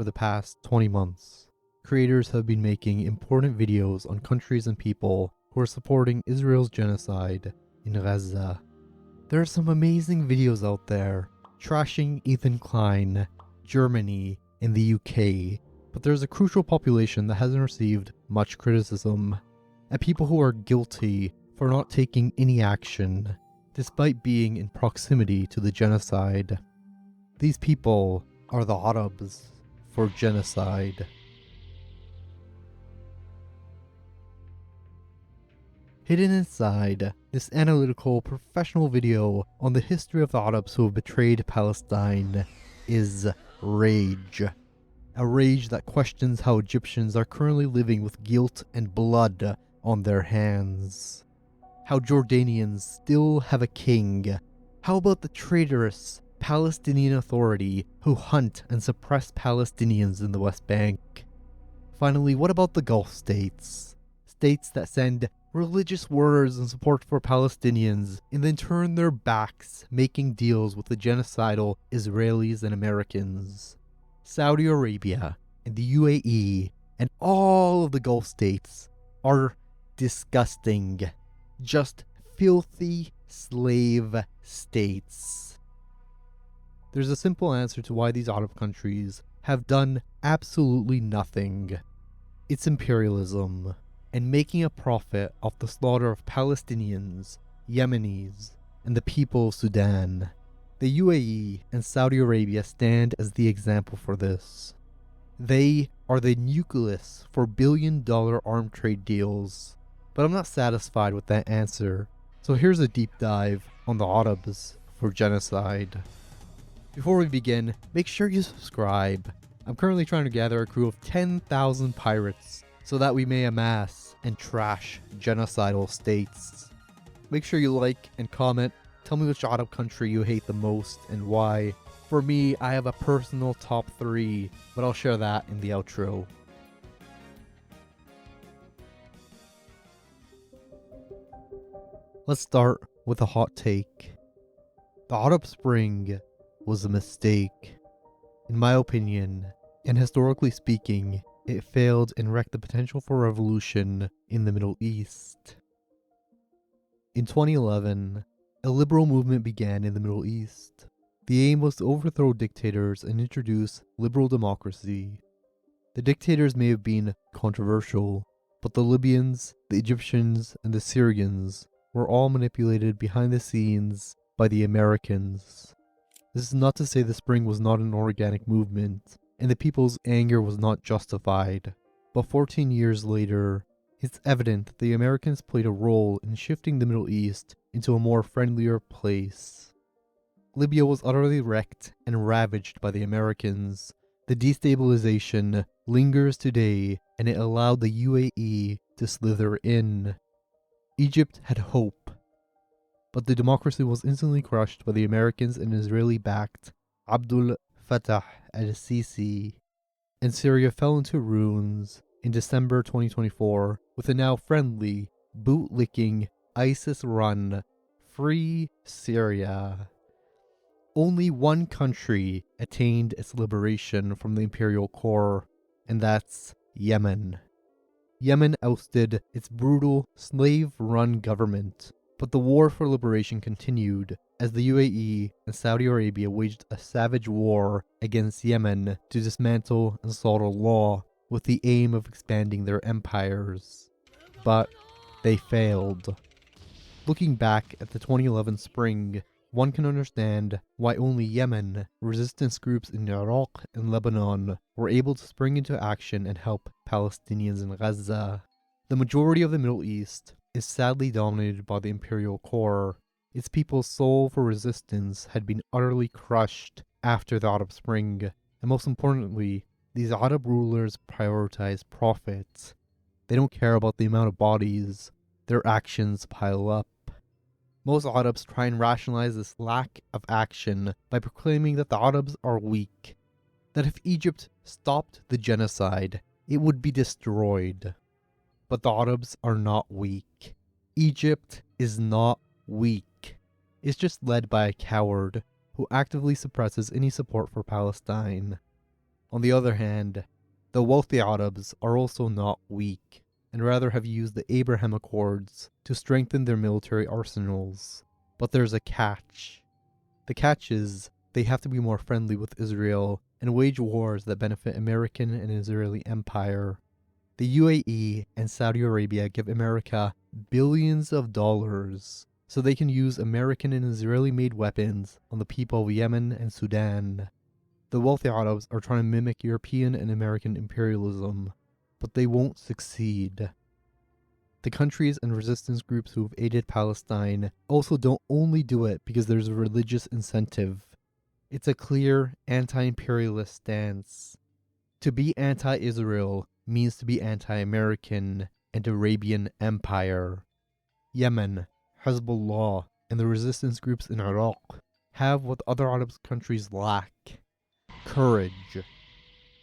for the past 20 months. Creators have been making important videos on countries and people who are supporting Israel's genocide in Gaza. There are some amazing videos out there trashing Ethan Klein, Germany, and the UK, but there's a crucial population that hasn't received much criticism, and people who are guilty for not taking any action, despite being in proximity to the genocide. These people are the Arabs for genocide. Hidden inside this analytical, professional video on the history of the Arabs who have betrayed Palestine is rage. A rage that questions how Egyptians are currently living with guilt and blood on their hands. How Jordanians still have a king. How about the traitorous Palestinian Authority who hunt and suppress Palestinians in the West Bank? Finally, what about the Gulf states? States that send religious words in support for Palestinians and then turn their backs making deals with the genocidal Israelis and Americans. Saudi Arabia and the UAE and all of the Gulf states are disgusting. Just filthy slave states. There's a simple answer to why these Arab countries have done absolutely nothing. It's imperialism and making a profit off the slaughter of Palestinians, Yemenis, and the people of Sudan. The UAE and Saudi Arabia stand as the example for this. They are the nucleus for billion-dollar arms trade deals. But I'm not satisfied with that answer, so here's a deep dive on the Arabs for genocide. Before we begin, make sure you subscribe. I'm currently trying to gather a crew of 10,000 pirates so that we may amass and trash genocidal states. Make sure you like and comment. Tell me which Arab country you hate the most and why. For me, I have a personal top 3, but I'll share that in the outro. Let's start with a hot take. The Arab Spring was a mistake. In my opinion, and historically speaking, it failed and wrecked the potential for revolution in the Middle East. In 2011, a liberal movement began in the Middle East. The aim was to overthrow dictators and introduce liberal democracy. The dictators may have been controversial, but the Libyans, the Egyptians, and the Syrians were all manipulated behind the scenes by the Americans. This is not to say the Spring was not an organic movement, and the people's anger was not justified. But 14 years later, it's evident that the Americans played a role in shifting the Middle East into a more friendlier place. Libya was utterly wrecked and ravaged by the Americans. The destabilization lingers today, and it allowed the UAE to slither in. Egypt had hope, but the democracy was instantly crushed by the Americans and Israeli-backed Abdul Fattah al-Sisi, and Syria fell into ruins in December 2024 with a now friendly, bootlicking, ISIS-run, free Syria. Only one country attained its liberation from the imperial core, and that's Yemen. Yemen ousted its brutal, slave-run government, but the war for liberation continued as the UAE and Saudi Arabia waged a savage war against Yemen to dismantle and slaughter law with the aim of expanding their empires. But they failed. Looking back at the 2011 Spring, one can understand why only Yemen, resistance groups in Iraq and Lebanon, were able to spring into action and help Palestinians in Gaza. The majority of the Middle East is sadly dominated by the imperial core. Its people's soul for resistance had been utterly crushed after the Arab Spring, and most importantly, these Arab rulers prioritize profit. They don't care about the amount of bodies. Their actions pile up. Most Arabs try and rationalize this lack of action by proclaiming that the Arabs are weak, that if Egypt stopped the genocide, it would be destroyed. But the Arabs are not weak. Egypt is not weak. It's just led by a coward who actively suppresses any support for Palestine. On the other hand, the wealthy Arabs are also not weak, and rather have used the Abraham Accords to strengthen their military arsenals. But there's a catch. The catch is they have to be more friendly with Israel and wage wars that benefit American and Israeli empire. The UAE and Saudi Arabia give America billions of dollars so they can use American and Israeli-made weapons on the people of Yemen and Sudan. The wealthy Arabs are trying to mimic European and American imperialism, but they won't succeed. The countries and resistance groups who have aided Palestine also don't only do it because there's a religious incentive. It's a clear anti-imperialist stance. To be anti-Israel means to be anti-American and Arabian Empire. Yemen, Hezbollah, and the resistance groups in Iraq have what other Arab countries lack: courage.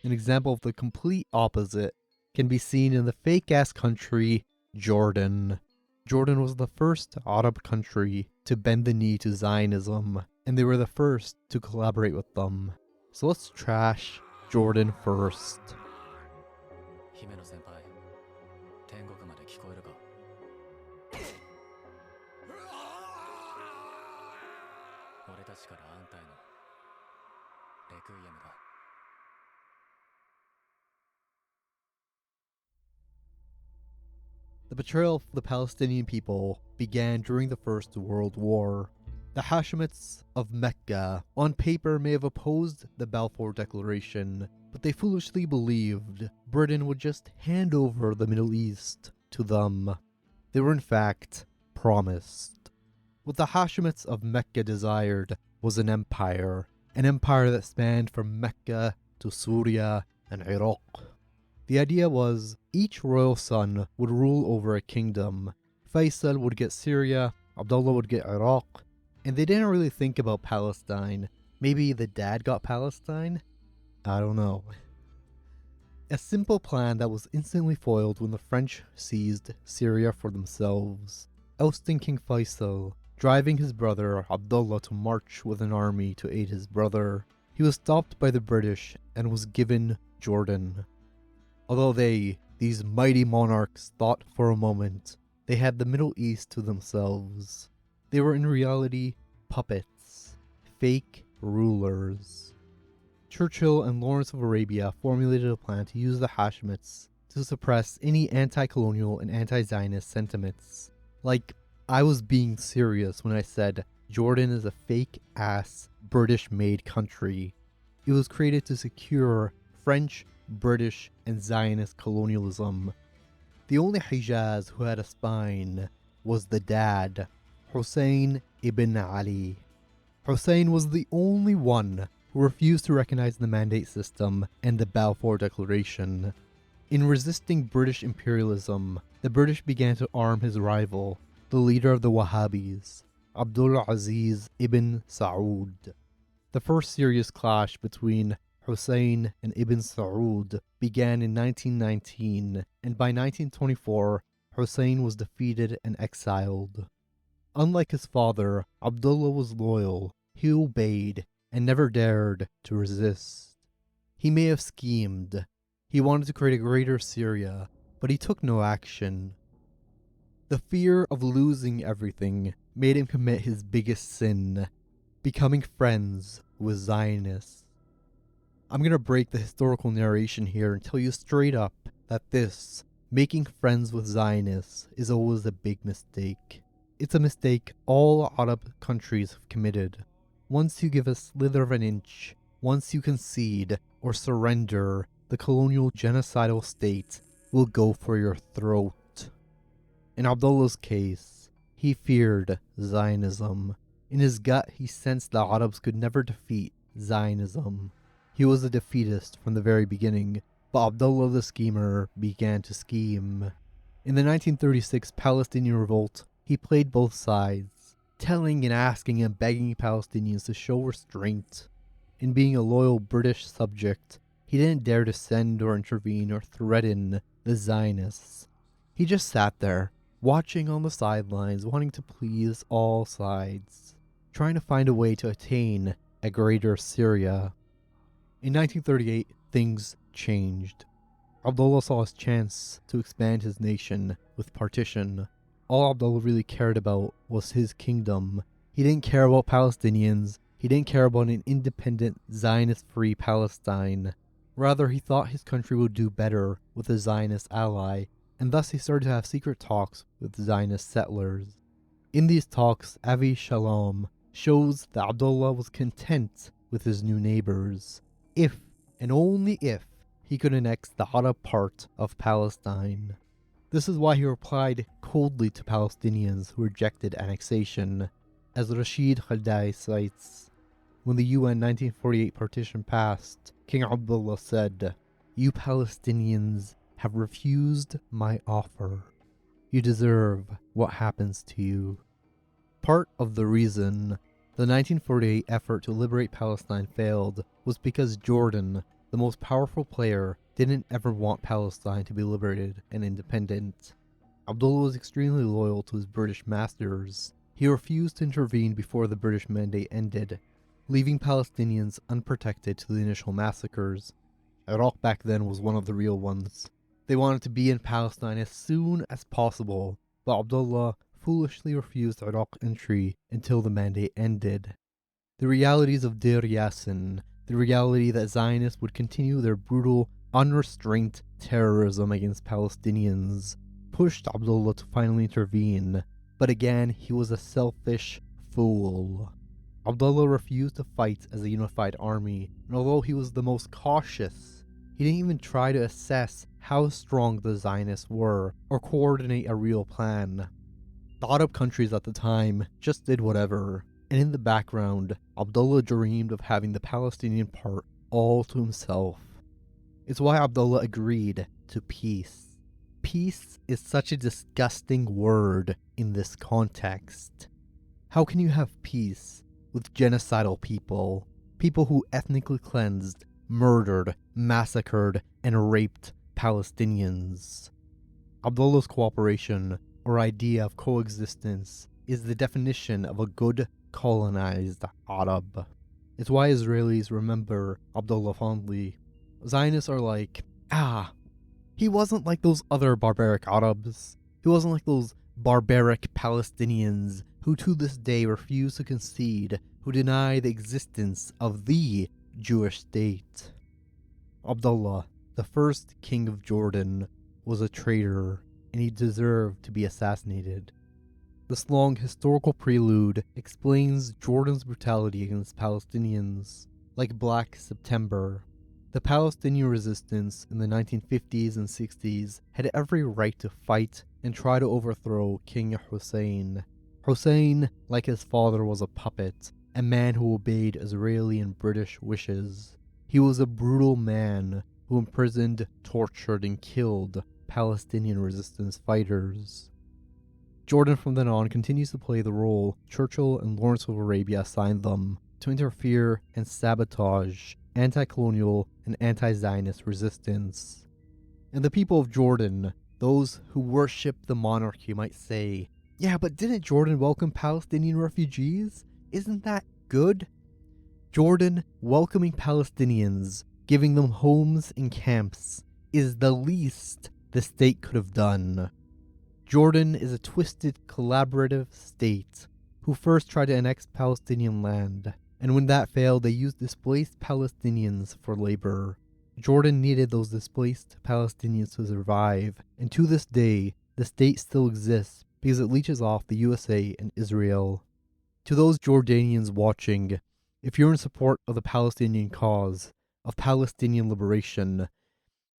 An example of the complete opposite can be seen in the fake-ass country Jordan. Jordan was the first Arab country to bend the knee to Zionism, and they were the first to collaborate with them. So let's trash Jordan first. The betrayal of the Palestinian people began during the First World War. The Hashemites of Mecca on paper may have opposed the Balfour Declaration, but they foolishly believed Britain would just hand over the Middle East to them. They were in fact promised. What the Hashemites of Mecca desired was an empire that spanned from Mecca to Syria and Iraq. The idea was each royal son would rule over a kingdom. Faisal would get Syria, Abdullah would get Iraq, and they didn't really think about Palestine. Maybe the dad got Palestine? I don't know. A simple plan that was instantly foiled when the French seized Syria for themselves, ousting King Faisal, driving his brother Abdullah to march with an army to aid his brother. He was stopped by the British and was given Jordan. Although these mighty monarchs, thought for a moment they had the Middle East to themselves, they were in reality puppets, fake rulers. Churchill and Lawrence of Arabia formulated a plan to use the Hashemites to suppress any anti-colonial and anti-Zionist sentiments. Like, I was being serious when I said Jordan is a fake-ass British-made country. It was created to secure French, British, and Zionist colonialism. The only Hijaz who had a spine was the dad, Hussein ibn Ali. Hussein was the only one who refused to recognize the mandate system and the Balfour Declaration. In resisting British imperialism, the British began to arm his rival, the leader of the Wahhabis, Abdul Aziz ibn Saud. The first serious clash between Hussein and Ibn Saud began in 1919, and by 1924, Hussein was defeated and exiled. Unlike his father, Abdullah was loyal. He obeyed and never dared to resist. He may have schemed. He wanted to create a greater Syria, but he took no action. The fear of losing everything made him commit his biggest sin, becoming friends with Zionists. I'm going to break the historical narration here and tell you straight up that this, making friends with Zionists, is always a big mistake. It's a mistake all Arab countries have committed. Once you give a slither of an inch, once you concede or surrender, the colonial genocidal state will go for your throat. In Abdullah's case, he feared Zionism. In his gut, he sensed the Arabs could never defeat Zionism. He was a defeatist from the very beginning, but Abdullah the schemer began to scheme. In the 1936 Palestinian revolt, he played both sides, telling and asking and begging Palestinians to show restraint. In being a loyal British subject, he didn't dare to send or intervene or threaten the Zionists. He just sat there, watching on the sidelines, wanting to please all sides, trying to find a way to attain a greater Syria. In 1938, things changed. Abdullah saw his chance to expand his nation with partition. All Abdullah really cared about was his kingdom. He didn't care about Palestinians. He didn't care about an independent, Zionist-free Palestine. Rather, he thought his country would do better with a Zionist ally, and thus he started to have secret talks with Zionist settlers. In these talks, Avi Shalom shows that Abdullah was content with his new neighbors, if, and only if, he could annex the Arab part of Palestine. This is why he replied coldly to Palestinians who rejected annexation. As Rashid Khaldai cites, when the UN 1948 partition passed, King Abdullah said, "You Palestinians have refused my offer. You deserve what happens to you." Part of the reason the 1948 effort to liberate Palestine failed was because Jordan, the most powerful player, didn't ever want Palestine to be liberated and independent. Abdullah was extremely loyal to his British masters. He refused to intervene before the British mandate ended, leaving Palestinians unprotected to the initial massacres. Iraq back then was one of the real ones. They wanted to be in Palestine as soon as possible, but Abdullah foolishly refused Iraq entry until the mandate ended. The realities of Deir Yassin, the reality that Zionists would continue their brutal, unrestrained terrorism against Palestinians, pushed Abdullah to finally intervene, but again, he was a selfish fool. Abdullah refused to fight as a unified army, and although he was the most cautious, he didn't even try to assess how strong the Zionists were, or coordinate a real plan. The Arab countries at the time just did whatever, and in the background, Abdullah dreamed of having the Palestinian part all to himself. It's why Abdullah agreed to peace. Peace is such a disgusting word in this context. How can you have peace with genocidal people? People who ethnically cleansed, murdered, massacred, and raped Palestinians. Abdullah's cooperation, or idea of coexistence, is the definition of a good colonized Arab. It's why Israelis remember Abdullah fondly. Zionists are like, he wasn't like those other barbaric Arabs. He wasn't like those barbaric Palestinians who to this day refuse to concede, who deny the existence of the Jewish state. Abdullah, the first king of Jordan, was a traitor, and he deserved to be assassinated. This long historical prelude explains Jordan's brutality against Palestinians, like Black September. The Palestinian resistance in the 1950s and 60s had every right to fight and try to overthrow King Hussein. Hussein, like his father, was a puppet, a man who obeyed Israeli and British wishes. He was a brutal man who imprisoned, tortured, and killed Palestinian resistance fighters. Jordan from then on continues to play the role Churchill and Lawrence of Arabia assigned them, to interfere and sabotage anti-colonial and anti-Zionist resistance. And the people of Jordan, those who worship the monarchy, might say, "Yeah, but didn't Jordan welcome Palestinian refugees? Isn't that good?" Jordan welcoming Palestinians, giving them homes and camps, is the least the state could have done. Jordan is a twisted, collaborative state who first tried to annex Palestinian land, and when that failed, they used displaced Palestinians for labor. Jordan needed those displaced Palestinians to survive, and to this day, the state still exists because it leeches off the USA and Israel. To those Jordanians watching, if you're in support of the Palestinian cause, of Palestinian liberation,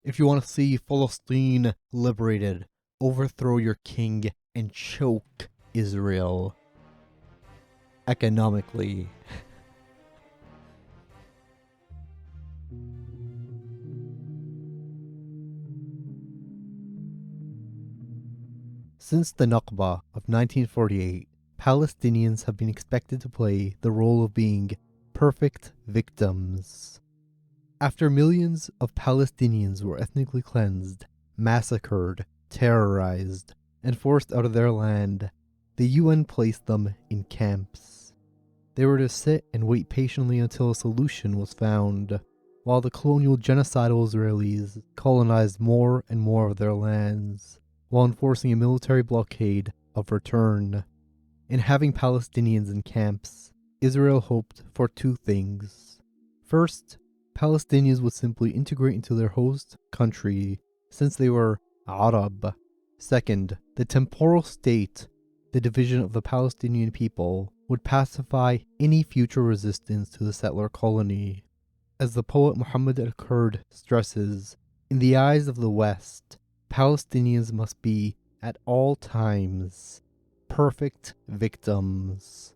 if you want to see Palestine liberated, overthrow your king and choke Israel economically. Since the Nakba of 1948, Palestinians have been expected to play the role of being perfect victims. After millions of Palestinians were ethnically cleansed, massacred, terrorized, and forced out of their land, the UN placed them in camps. They were to sit and wait patiently until a solution was found. while the colonial genocidal Israelis colonized more and more of their lands, while enforcing a military blockade of return. In having Palestinians in camps, Israel hoped for two things. First, Palestinians would simply integrate into their host country since they were Arab. Second, the temporal state, the division of the Palestinian people, would pacify any future resistance to the settler colony. As the poet Muhammad al-Kurd stresses, in the eyes of the West, Palestinians must be, at all times, perfect victims.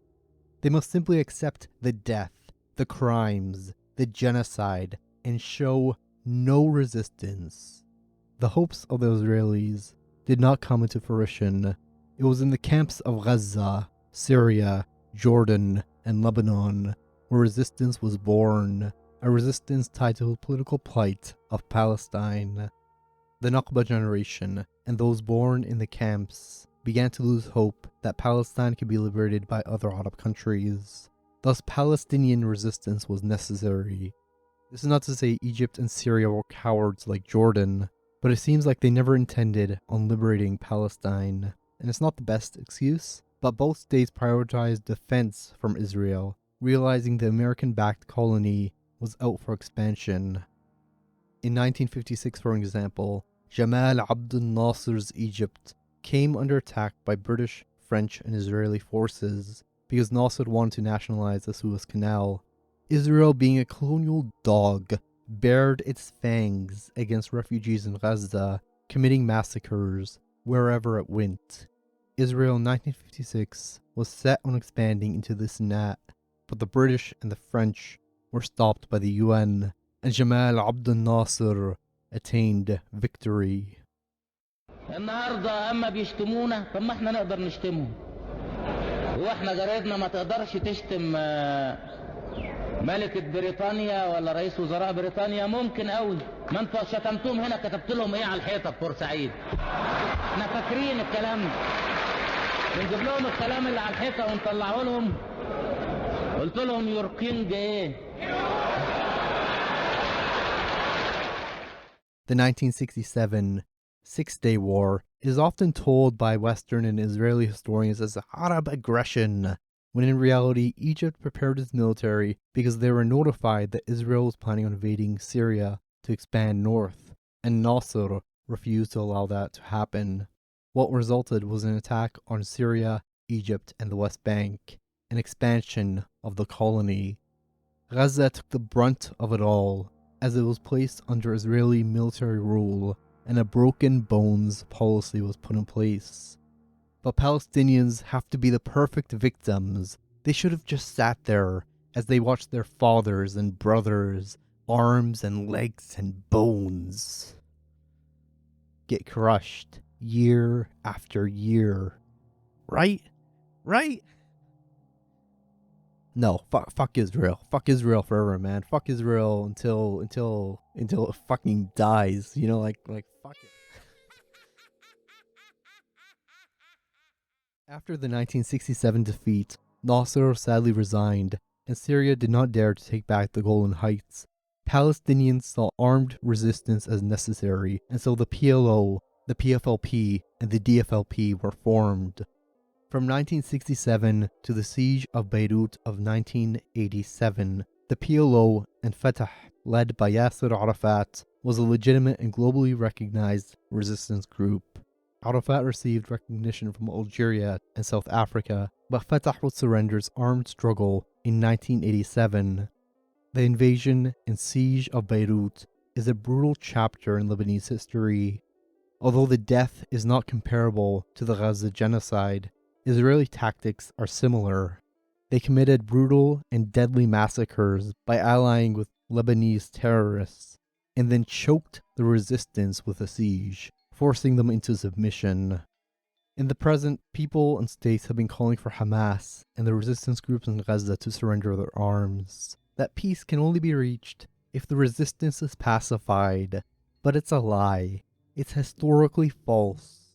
They must simply accept the death, the crimes, the genocide, and show no resistance. The hopes of the Israelis did not come into fruition. It was in the camps of Gaza, Syria, Jordan, and Lebanon where resistance was born, a resistance tied to the political plight of Palestine. The Nakba generation and those born in the camps began to lose hope that Palestine could be liberated by other Arab countries. Thus, Palestinian resistance was necessary. This is not to say Egypt and Syria were cowards like Jordan, but it seems like they never intended on liberating Palestine. And it's not the best excuse, but both states prioritized defense from Israel, realizing the American-backed colony was out for expansion. In 1956, for example, Jamal Abdel Nasser's Egypt came under attack by British, French, and Israeli forces because Nasser wanted to nationalize the Suez Canal. Israel, being a colonial dog, bared its fangs against refugees in Gaza, committing massacres wherever it went. Israel in 1956 was set on expanding into this and that, but the British and the French were stopped by the UN, and Jamal Abdel Nasser attained victory. النهارده اما بيشتمونا طب ما احنا نقدر نشتمهم واحنا جريدنا ما تقدرش تشتم ملكة بريطانيا ولا رئيس وزراء بريطانيا ممكن قوي ما انتوا شتمتوهم هنا كتبت لهم ايه على الحيطه في بورسعيد احنا فاكرين الكلام بنجيب لهم الكلام اللي على الحيطه ونطلعه لهم قلت لهم يور كينج ايه. The 1967 Six-Day War is often told by Western and Israeli historians as Arab aggression, when in reality Egypt prepared its military because they were notified that Israel was planning on invading Syria to expand north, and Nasser refused to allow that to happen. What resulted was an attack on Syria, Egypt, and the West Bank, an expansion of the colony. Gaza took the brunt of it all, as it was placed under Israeli military rule, and a broken bones policy was put in place. But Palestinians have to be the perfect victims. They should have just sat there as they watched their fathers and brothers, arms and legs and bones, get crushed year after year. Right? Right? No, fuck Israel. Fuck Israel forever, man. Fuck Israel until it fucking dies. You know, like fuck it. After the 1967 defeat, Nasser sadly resigned, and Syria did not dare to take back the Golan Heights. Palestinians saw armed resistance as necessary, and so the PLO, the PFLP, and the DFLP were formed. From 1967 to the siege of Beirut of 1987, the PLO and Fatah, led by Yasser Arafat, was a legitimate and globally recognized resistance group. Arafat received recognition from Algeria and South Africa, but Fatah would surrender its armed struggle in 1987. The invasion and siege of Beirut is a brutal chapter in Lebanese history. Although the death is not comparable to the Gaza genocide, Israeli tactics are similar. They committed brutal and deadly massacres by allying with Lebanese terrorists, and then choked the resistance with a siege, forcing them into submission. In the present, people and states have been calling for Hamas and the resistance groups in Gaza to surrender their arms. That peace can only be reached if the resistance is pacified, but it's a lie. It's historically false.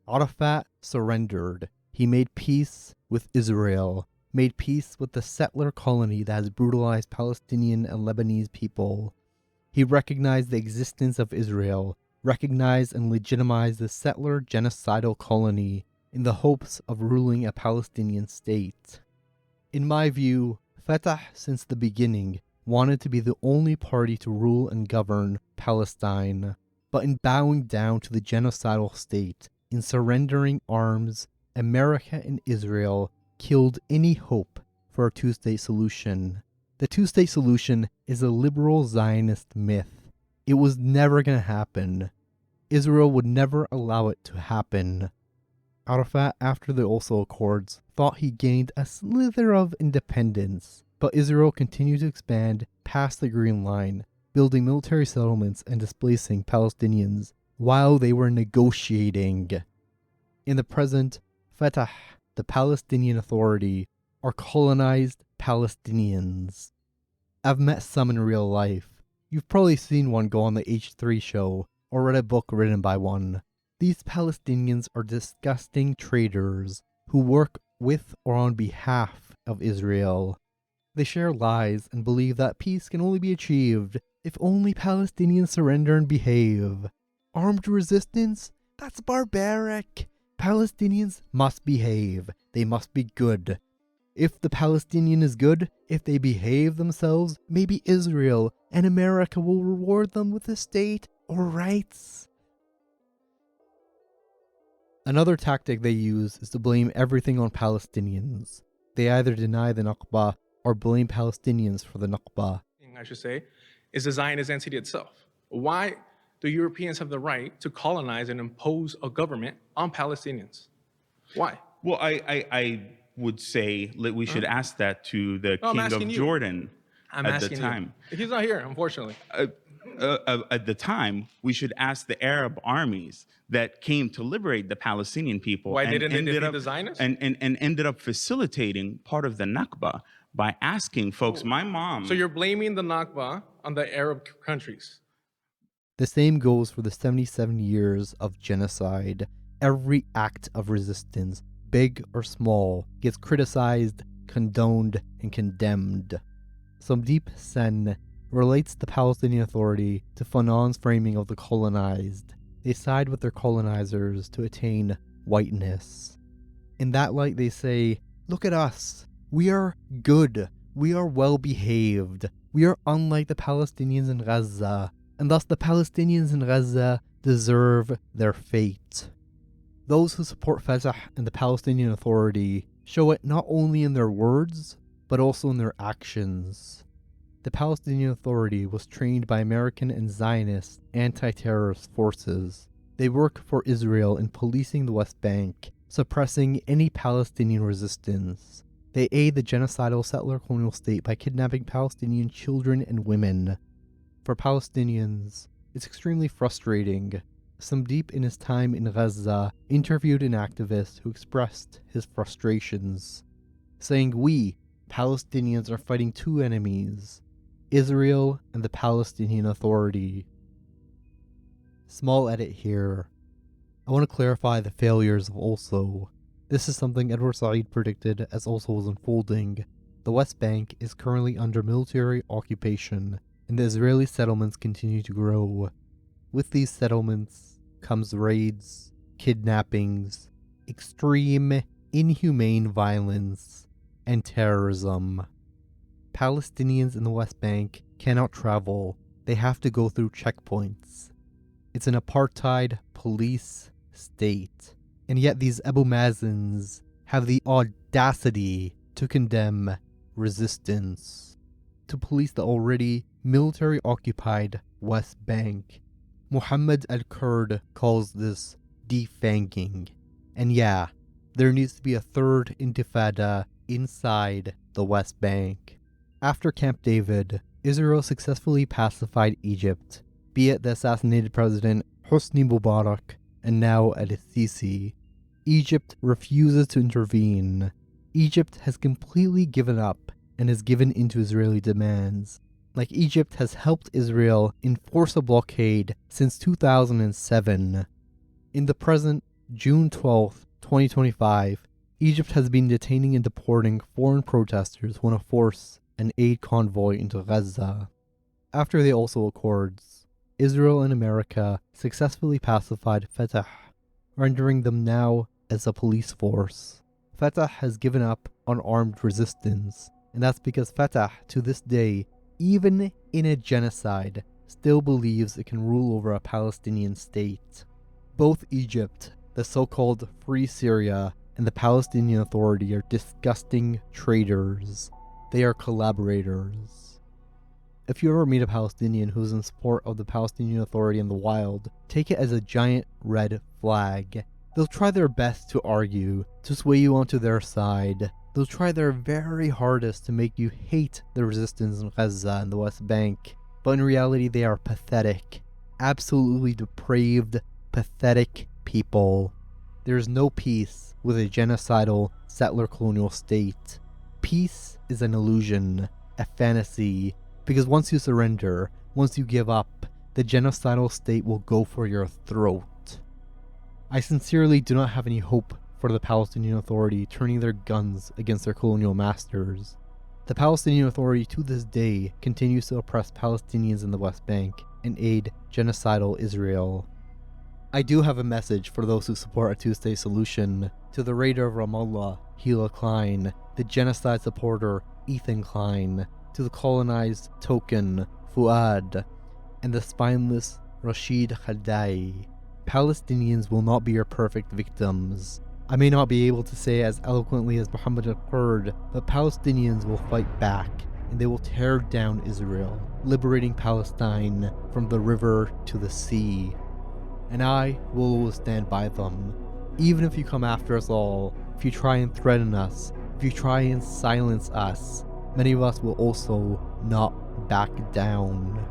Arafat surrendered. He made peace with Israel, made peace with the settler colony that has brutalized Palestinian and Lebanese people. He recognized the existence of Israel, recognized and legitimized the settler genocidal colony in the hopes of ruling a Palestinian state. In my view, Fatah, since the beginning, wanted to be the only party to rule and govern Palestine, but in bowing down to the genocidal state, in surrendering arms, America and Israel killed any hope for a two-state solution. The two-state solution is a liberal Zionist myth. It was never going to happen. Israel would never allow it to happen. Arafat, after the Oslo Accords, thought he gained a slither of independence, but Israel continued to expand past the Green Line, building military settlements and displacing Palestinians while they were negotiating. In the present, Fatah, the Palestinian Authority, are colonized Palestinians. I've met some in real life. You've probably seen one go on the H3 show or read a book written by one. These Palestinians are disgusting traitors who work with or on behalf of Israel. They share lies and believe that peace can only be achieved if only Palestinians surrender and behave. Armed resistance? That's barbaric. Palestinians must behave. They must be good. If the Palestinian is good, if they behave themselves, maybe Israel and America will reward them with a state or rights. Another tactic they use is to blame everything on Palestinians. They either deny the Nakba or blame Palestinians for the Nakba. I should say, is the Zionist entity itself. Why do Europeans have the right to colonize and impose a government on Palestinians? Why? Well, I would say that we should ask that to the King of Jordan at the time. He's not here, unfortunately. At the time, we should ask the Arab armies that came to liberate the Palestinian people. Why didn't they defeat the Zionists? And ended up facilitating part of the Nakba by asking folks, my mom... So you're blaming the Nakba on the Arab countries? The same goes for the 77 years of genocide. Every act of resistance, big or small, gets criticized, condoned, and condemned. Somdeep Sen relates the Palestinian Authority to Fanon's framing of the colonized. They side with their colonizers to attain whiteness. In that light, they say, look at us. We are good. We are well behaved. We are unlike the Palestinians in Gaza, and thus the Palestinians in Gaza deserve their fate. Those who support Fatah and the Palestinian Authority show it not only in their words, but also in their actions. The Palestinian Authority was trained by American and Zionist anti-terrorist forces. They work for Israel in policing the West Bank, suppressing any Palestinian resistance. They aid the genocidal settler colonial state by kidnapping Palestinian children and women. For Palestinians, it's extremely frustrating. Somdeep, in his time in Gaza, interviewed an activist who expressed his frustrations, saying, "We, Palestinians, are fighting two enemies, Israel and the Palestinian Authority." Small edit here. I want to clarify the failures of Oslo. This is something Edward Said predicted as Oslo was unfolding. The West Bank is currently under military occupation, and the Israeli settlements continue to grow. With these settlements comes raids, kidnappings, extreme, inhumane violence, and terrorism. Palestinians in the West Bank cannot travel. They have to go through checkpoints. It's an apartheid police state. And yet these Abu Mazins have the audacity to condemn resistance, to police the already military-occupied West Bank. Muhammad al-Kurd calls this defanging. And yeah, there needs to be a third intifada inside the West Bank. After Camp David, Israel successfully pacified Egypt, be it the assassinated president Hosni Mubarak and now al-Sisi. Egypt refuses to intervene. Egypt has completely given up and has given into Israeli demands. Like Egypt has helped Israel enforce a blockade since 2007. In the present, June 12, 2025, Egypt has been detaining and deporting foreign protesters who want to force an aid convoy into Gaza. After the Oslo Accords, Israel and America successfully pacified Fatah, rendering them now as a police force. Fatah has given up on armed resistance, and that's because Fatah, to this day, even in a genocide, still believes it can rule over a Palestinian state. Both Egypt, the so-called Free Syria, and the Palestinian Authority are disgusting traitors. They are collaborators. If you ever meet a Palestinian who's in support of the Palestinian Authority in the wild, take it as a giant red flag. They'll try their best to argue, to sway you onto their side. They'll try their very hardest to make you hate the resistance in Gaza and the West Bank. But in reality, they are pathetic. Absolutely depraved, pathetic people. There is no peace with a genocidal settler colonial state. Peace is an illusion, a fantasy, because once you surrender, once you give up, the genocidal state will go for your throat. I sincerely do not have any hope for the Palestinian Authority turning their guns against their colonial masters. The Palestinian Authority to this day continues to oppress Palestinians in the West Bank and aid genocidal Israel. I do have a message for those who support a two-state solution. To the raider of Ramallah, Hila Klein, the genocide supporter, Ethan Klein, to the colonized token, Fuad, and the spineless Rashid Khadai. Palestinians will not be your perfect victims. I may not be able to say as eloquently as Muhammad al-Kurd, but Palestinians will fight back, and they will tear down Israel, liberating Palestine from the river to the sea. And I will always stand by them. Even if you come after us all, if you try and threaten us, if you try and silence us, many of us will also not back down.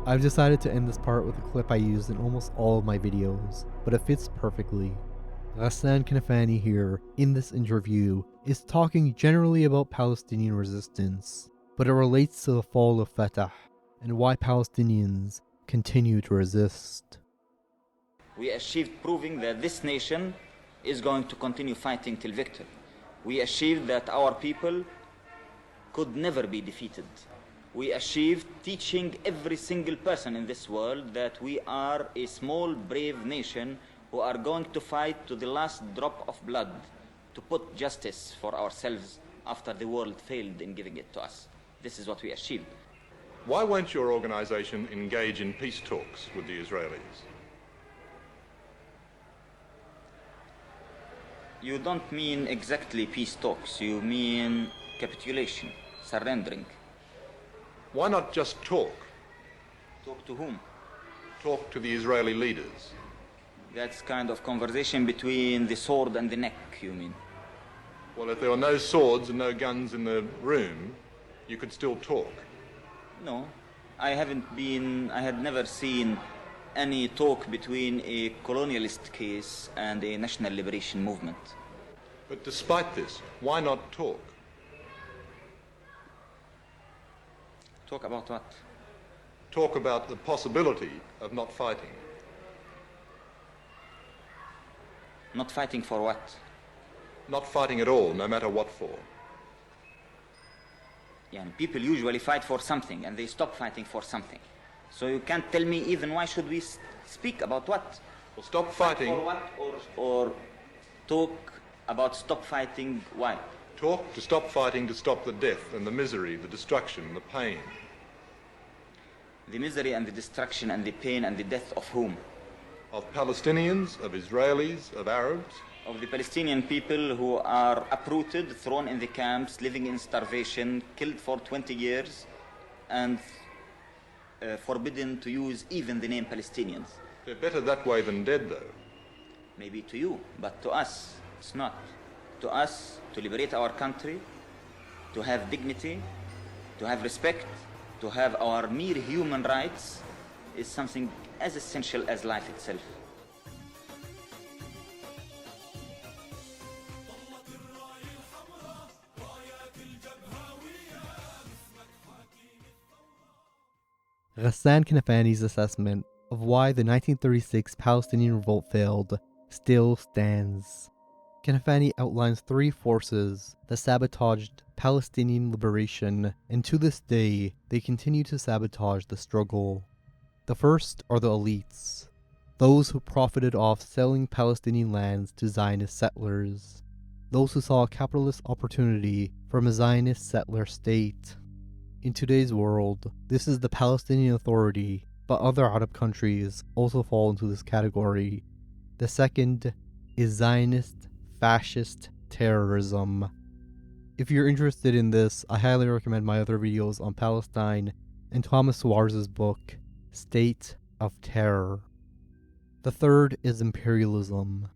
I've decided to end this part with a clip I used in almost all of my videos, but it fits perfectly. Ghassan Kanafani here, in this interview, is talking generally about Palestinian resistance, but it relates to the fall of Fatah and why Palestinians continue to resist. We achieved proving that this nation is going to continue fighting till victory. We achieved that our people could never be defeated. We achieved teaching every single person in this world that we are a small, brave nation who are going to fight to the last drop of blood to put justice for ourselves after the world failed in giving it to us. This is what we achieved. Why won't your organization engage in peace talks with the Israelis? You don't mean exactly peace talks, you mean capitulation, surrendering. Why not just talk? Talk to whom? Talk to the Israeli leaders. That's kind of conversation between the sword and the neck, you mean? Well, if there were no swords and no guns in the room, you could still talk. No, I had never seen any talk between a colonialist case and a national liberation movement. But despite this, why not talk? Talk about what? Talk about the possibility of not fighting. Not fighting for what? Not fighting at all, no matter what for. Yeah, people usually fight for something and they stop fighting for something. So you can't tell me even why should we speak about what? Well, stop fighting. For what? Or talk about stop fighting, why? Talk to stop fighting, to stop the death and the misery, the destruction, the pain. The misery and the destruction and the pain and the death of whom? Of Palestinians, of Israelis, of Arabs. Of the Palestinian people who are uprooted, thrown in the camps, living in starvation, killed for 20 years, and forbidden to use even the name Palestinians. They're better that way than dead, though. Maybe to you, but to us, it's not. To us, to liberate our country, to have dignity, to have respect, to have our mere human rights, is something as essential as life itself. Ghassan Kanafani's assessment of why the 1936 Palestinian revolt failed still stands. Kanafani outlines 3 forces that sabotaged Palestinian liberation, and to this day, they continue to sabotage the struggle. The first are the elites, those who profited off selling Palestinian lands to Zionist settlers, those who saw a capitalist opportunity from a Zionist settler state. In today's world, this is the Palestinian Authority, but other Arab countries also fall into this category. The second is Zionist fascist terrorism. If you're interested in this, I highly recommend my other videos on Palestine and Thomas Suarez's book, State of Terror. The third is imperialism.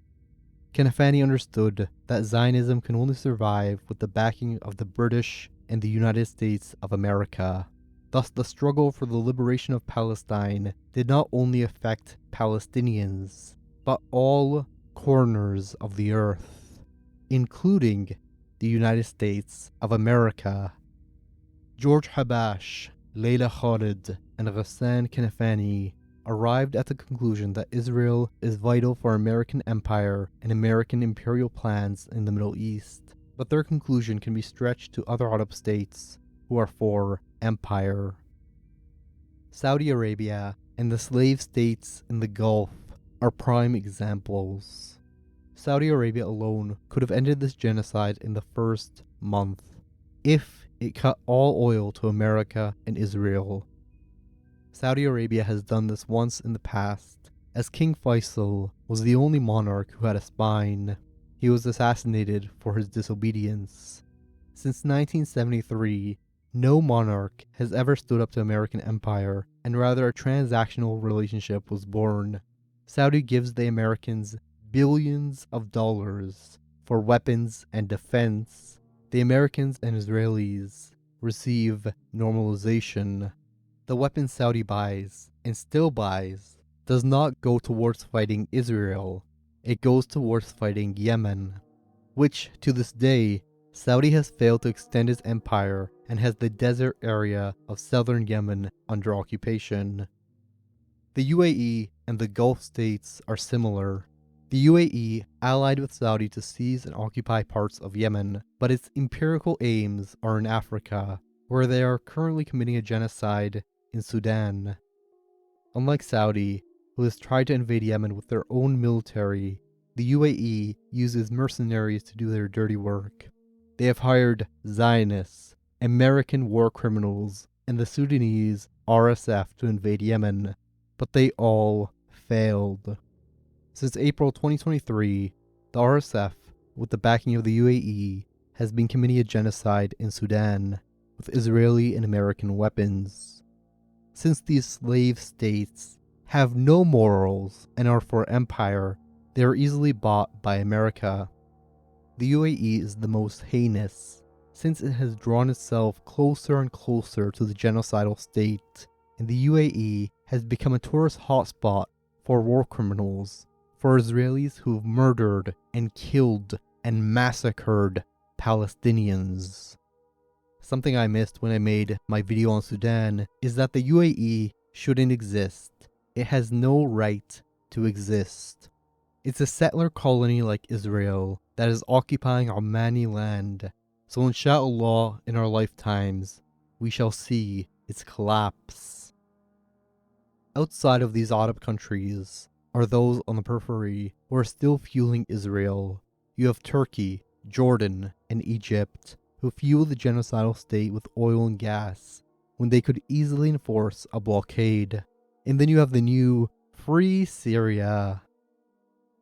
Kanafani understood that Zionism can only survive with the backing of the British and the United States of America. Thus, the struggle for the liberation of Palestine did not only affect Palestinians, but all corners of the earth, including the United States of America. George Habash, Leila Khalid, and Ghassan Kanafani arrived at the conclusion that Israel is vital for American empire and American imperial plans in the Middle East, but their conclusion can be stretched to other Arab states who are for empire. Saudi Arabia and the slave states in the Gulf are prime examples. Saudi Arabia alone could have ended this genocide in the first month if it cut all oil to America and Israel. Saudi Arabia has done this once in the past, as King Faisal was the only monarch who had a spine. He was assassinated for his disobedience. Since 1973, no monarch has ever stood up to American empire, and rather a transactional relationship was born. Saudi gives the Americans billions of dollars for weapons and defense. The Americans and Israelis receive normalization. The weapons Saudi buys, and still buys, does not go towards fighting Israel. It goes towards fighting Yemen, which, to this day, Saudi has failed to extend its empire and has the desert area of southern Yemen under occupation. The UAE and the Gulf states are similar. The UAE allied with Saudi to seize and occupy parts of Yemen, but its empirical aims are in Africa, where they are currently committing a genocide in Sudan. Unlike Saudi, who has tried to invade Yemen with their own military, the UAE uses mercenaries to do their dirty work. They have hired Zionists, American war criminals, and the Sudanese RSF to invade Yemen, but they all failed. Since April 2023, the RSF, with the backing of the UAE, has been committing a genocide in Sudan with Israeli and American weapons. Since these slave states have no morals and are for empire, they are easily bought by America. The UAE is the most heinous, since it has drawn itself closer and closer to the genocidal state, and the UAE has become a tourist hotspot for war criminals, for Israelis who've murdered and killed and massacred Palestinians. Something I missed when I made my video on Sudan is that the UAE shouldn't exist. It has no right to exist. It's a settler colony like Israel that is occupying Omani land, so inshallah in our lifetimes we shall see its collapse. Outside of these Arab countries are those on the periphery who are still fueling Israel. You have Turkey, Jordan, and Egypt, who fuel the genocidal state with oil and gas, when they could easily enforce a blockade. And then you have the new Free Syria.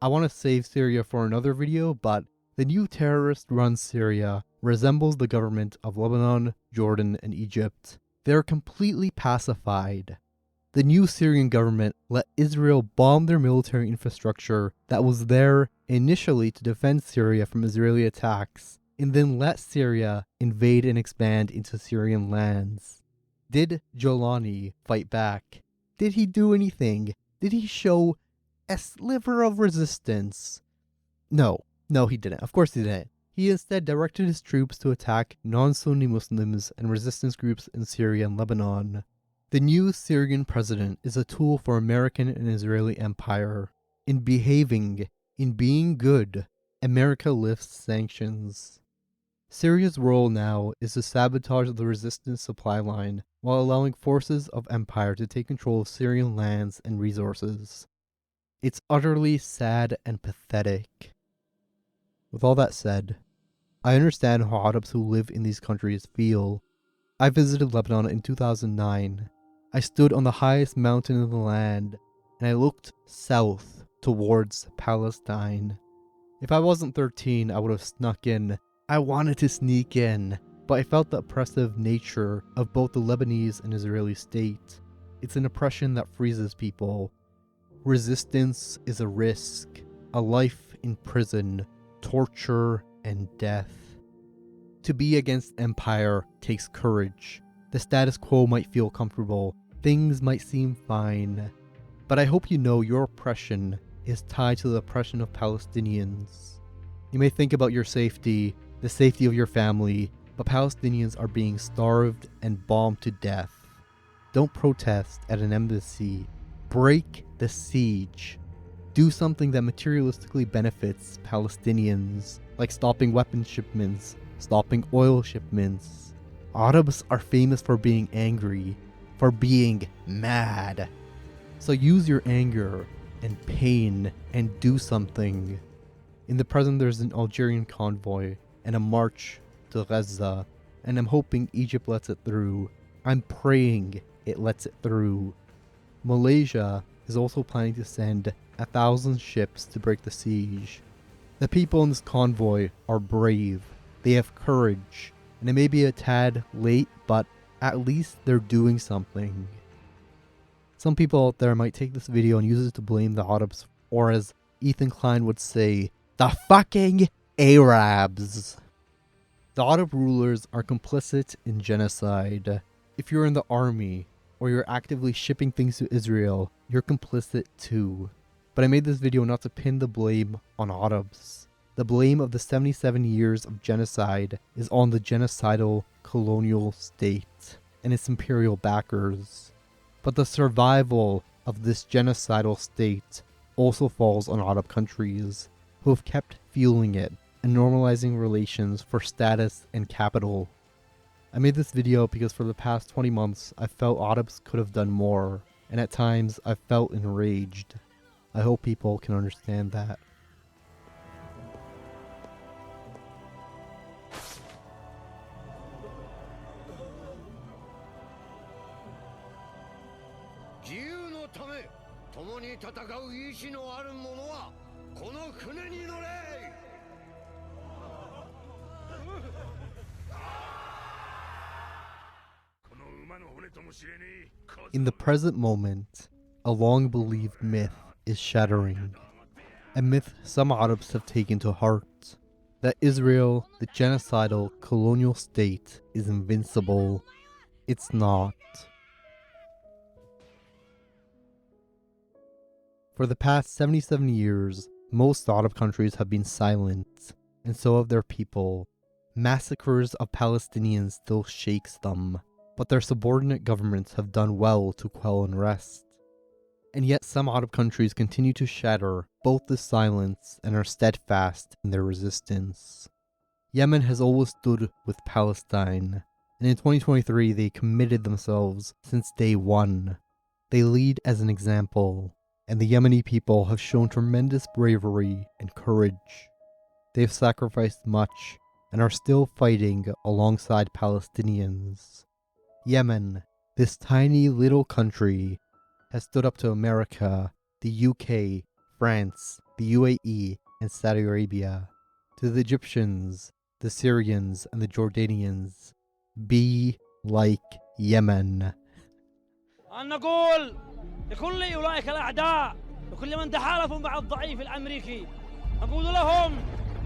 I want to save Syria for another video, but the new terrorist-run Syria resembles the government of Lebanon, Jordan, and Egypt. They are completely pacified. The new Syrian government let Israel bomb their military infrastructure that was there initially to defend Syria from Israeli attacks, and then let Syria invade and expand into Syrian lands. Did Jolani fight back? Did he do anything? Did he show a sliver of resistance? No, he didn't. Of course he didn't. He instead directed his troops to attack non-Sunni Muslims and resistance groups in Syria and Lebanon. The new Syrian president is a tool for American and Israeli empire. In behaving, in being good, America lifts sanctions. Syria's role now is to sabotage the resistance supply line while allowing forces of empire to take control of Syrian lands and resources. It's utterly sad and pathetic. With all that said, I understand how Arabs who live in these countries feel. I visited Lebanon in 2009. I stood on the highest mountain in the land, and I looked south towards Palestine. If I wasn't 13, I would have snuck in. I wanted to sneak in, but I felt the oppressive nature of both the Lebanese and Israeli state. It's an oppression that freezes people. Resistance is a risk, a life in prison, torture, and death. To be against empire takes courage. The status quo might feel comfortable, things might seem fine, but I hope you know your oppression is tied to the oppression of Palestinians. You may think about your safety, the safety of your family, but Palestinians are being starved and bombed to death. Don't protest at an embassy. Break the siege. Do something that materialistically benefits Palestinians, like stopping weapons shipments, stopping oil shipments. Arabs are famous for being angry, for being mad. So use your anger and pain and do something. In the present, there's an Algerian convoy and a march to Gaza, and I'm hoping Egypt lets it through. I'm praying it lets it through. Malaysia is also planning to send 1,000 ships to break the siege. The people in this convoy are brave, they have courage, and it may be a tad late, but at least they're doing something. Some people out there might take this video and use it to blame the Arabs, or as Ethan Klein would say, the fucking Arabs. The Arab rulers are complicit in genocide. If you're in the army, or you're actively shipping things to Israel, you're complicit too. But I made this video not to pin the blame on Arabs. The blame of the 77 years of genocide is on the genocidal colonial state and its imperial backers. But the survival of this genocidal state also falls on Arab countries, who have kept fueling it and normalizing relations for status and capital. I made this video because for the past 20 months I felt Arabs could have done more, and at times I felt enraged. I hope people can understand that. In the present moment, a long-believed myth is shattering. A myth some Arabs have taken to heart. That Israel, the genocidal colonial state, is invincible. It's not. For the past 77 years, most Arab countries have been silent, and so have their people. Massacres of Palestinians still shakes them, but their subordinate governments have done well to quell unrest. And yet some Arab countries continue to shatter both the silence and are steadfast in their resistance. Yemen has always stood with Palestine, and in 2023 they committed themselves since day one. They lead as an example, and the Yemeni people have shown tremendous bravery and courage. They've sacrificed much and are still fighting alongside Palestinians. Yemen, this tiny little country, has stood up to America, the UK, France, the UAE, and Saudi Arabia. To the Egyptians, the Syrians, and the Jordanians, be like Yemen. نقول لكل أولئك الأعداء وكل من تحالفوا مع الضعيف الأمريكي نقول لهم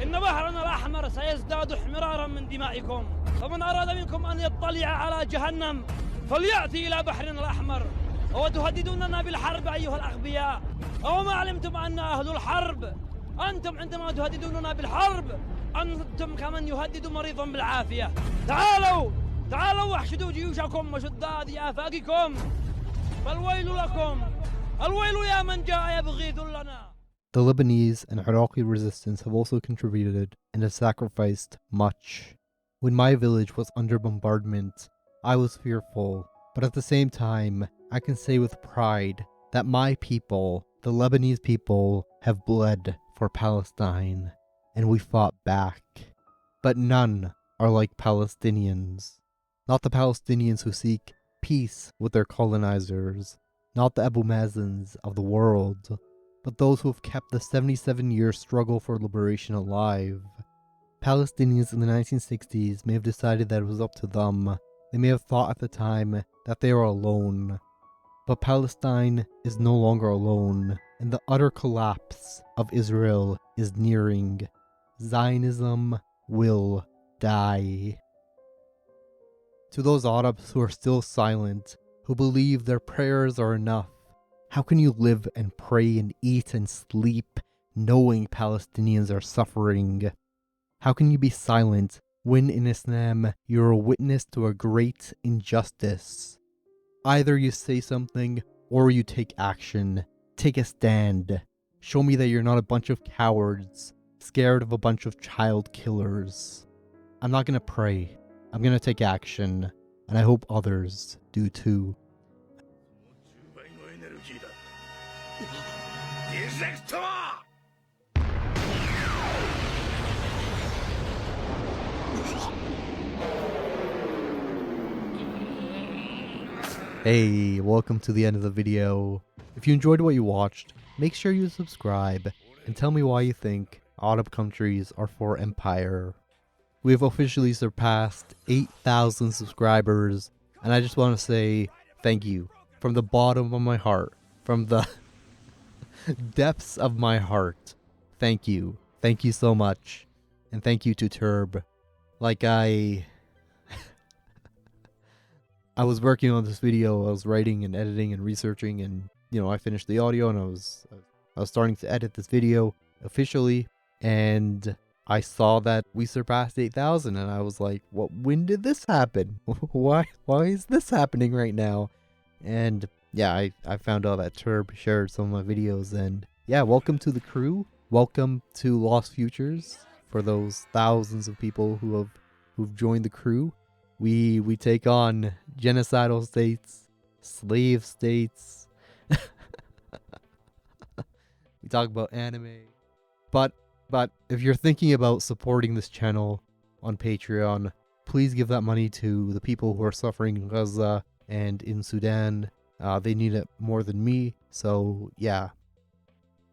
إن بحرنا الأحمر سيزداد احمرارا من دمائكم فمن أراد منكم أن يطلع على جهنم فليأتي إلى بحرنا الأحمر وتهددوننا بالحرب أيها الأغبياء أو ما علمتم أن أهل الحرب أنتم عندما تهددوننا بالحرب أنتم كمن يهدد مريضا بالعافية تعالوا واحشدوا جيوشكم وشداد آفاقكم فالويل لكم الويل يا من جاء يبغي ذلنا The Lebanese and Iraqi resistance have also contributed and have sacrificed much. When my village was under bombardment, I was fearful, but at the same time, I can say with pride that my people, the Lebanese people, have bled for Palestine, and we fought back. But none are like Palestinians. Not the Palestinians who seek peace with their colonizers, not the Abu Mazins of the world, but those who have kept the 77-year struggle for liberation alive. Palestinians in the 1960s may have decided that it was up to them. They may have thought at the time that they were alone. But Palestine is no longer alone, and the utter collapse of Israel is nearing. Zionism will die. To those Arabs who are still silent, who believe their prayers are enough, how can you live and pray and eat and sleep knowing Palestinians are suffering? How can you be silent when in Islam you're a witness to a great injustice? Either you say something or you take action. Take a stand. Show me that you're not a bunch of cowards, scared of a bunch of child killers. I'm not gonna pray. I'm gonna take action, and I hope others do too. Hey, welcome to the end of the video. If you enjoyed what you watched, make sure you subscribe and tell me why you think Arab countries are for empire. We have officially surpassed 8,000 subscribers, and I just want to say thank you from the bottom of my heart, from the depths of my heart. Thank you. Thank you so much. And thank you to Turb. Like I was working on this video, I was writing and editing and researching, and I finished the audio, and I was starting to edit this video officially, and I saw that we surpassed 8,000, and I was like, when did this happen? Why is this happening right now? And yeah, I found out that Turb shared some of my videos, and yeah, welcome to the crew. Welcome to Lost Futures for those thousands of people who've joined the crew. We take on genocidal states, slave states. We talk about anime. But if you're thinking about supporting this channel on Patreon, please give that money to the people who are suffering in Gaza and in Sudan. They need it more than me, so yeah.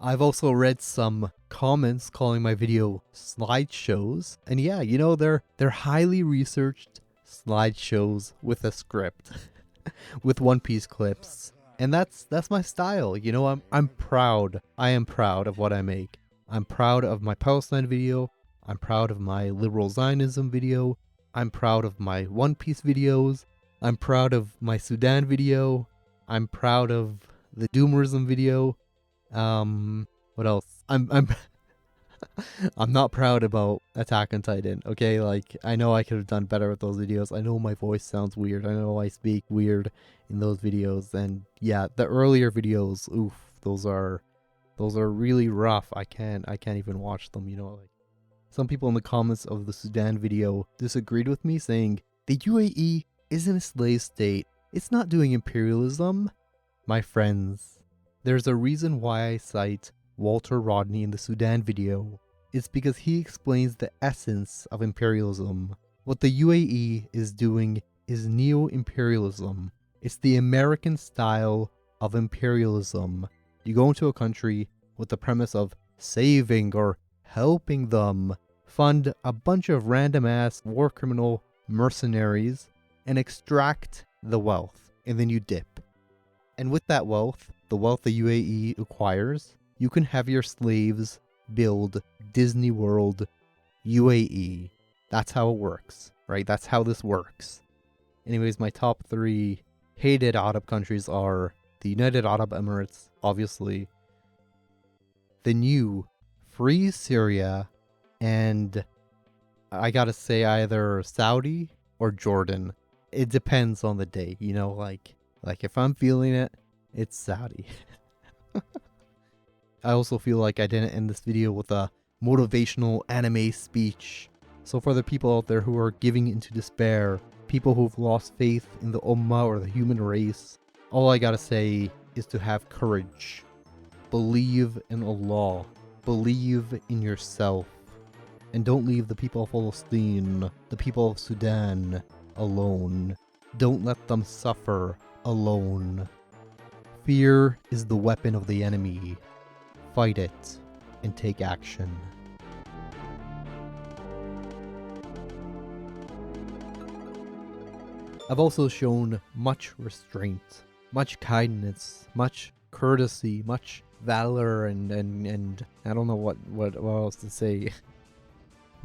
I've also read some comments calling my video slideshows, and yeah, they're highly researched slideshows with a script, with One Piece clips, and that's my style. I'm proud. I am proud of what I make. I'm proud of my Palestine video. I'm proud of my liberal Zionism video. I'm proud of my One Piece videos. I'm proud of my Sudan video. I'm proud of the Doomerism video. What else? I'm I'm not proud about Attack on Titan, okay? Like, I know I could have done better with those videos. I know my voice sounds weird. I know I speak weird in those videos. And yeah, the earlier videos, oof, those are really rough. I can't even watch them, like. Some people in the comments of the Sudan video disagreed with me, saying, the UAE isn't a slave state. It's not doing imperialism. My friends, there's a reason why I cite Walter Rodney in the Sudan video. It's because he explains the essence of imperialism. What the UAE is doing is neo-imperialism. It's the American style of imperialism. You go into a country with the premise of saving or helping them, fund a bunch of random ass war criminal mercenaries, and extract the wealth, and then you dip. And with that wealth, the wealth the UAE acquires, you can have your slaves build Disney World UAE. That's how it works, right? That's how this works. Anyways, my top 3 hated Arab countries are the United Arab Emirates, obviously, the new Free Syria, and I gotta say either Saudi or Jordan. It depends on the day, like if I'm feeling it, it's Saudi. I also feel like I didn't end this video with a motivational anime speech. So for the people out there who are giving into despair, people who've lost faith in the Ummah or the human race, all I gotta say is to have courage. Believe in Allah. Believe in yourself. And don't leave the people of Palestine, the people of Sudan, alone. Don't let them suffer alone. Fear is the weapon of the enemy. Fight it and take action. I've also shown much restraint, much kindness, much courtesy, much valor, and I don't know what else to say.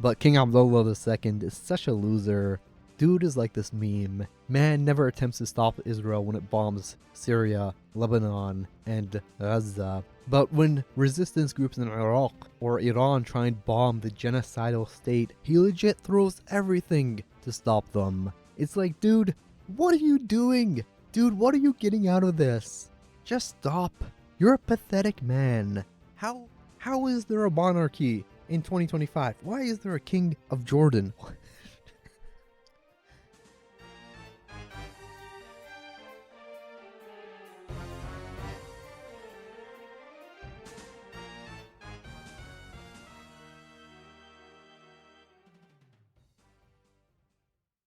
But King Abdullah II is such a loser. Dude is like this meme. Man never attempts to stop Israel when it bombs Syria, Lebanon, and Gaza. But when resistance groups in Iraq or Iran try and bomb the genocidal state, he legit throws everything to stop them. It's like, dude, what are you doing? Dude, what are you getting out of this? Just stop. You're a pathetic man. How is there a monarchy in 2025? Why is there a king of Jordan?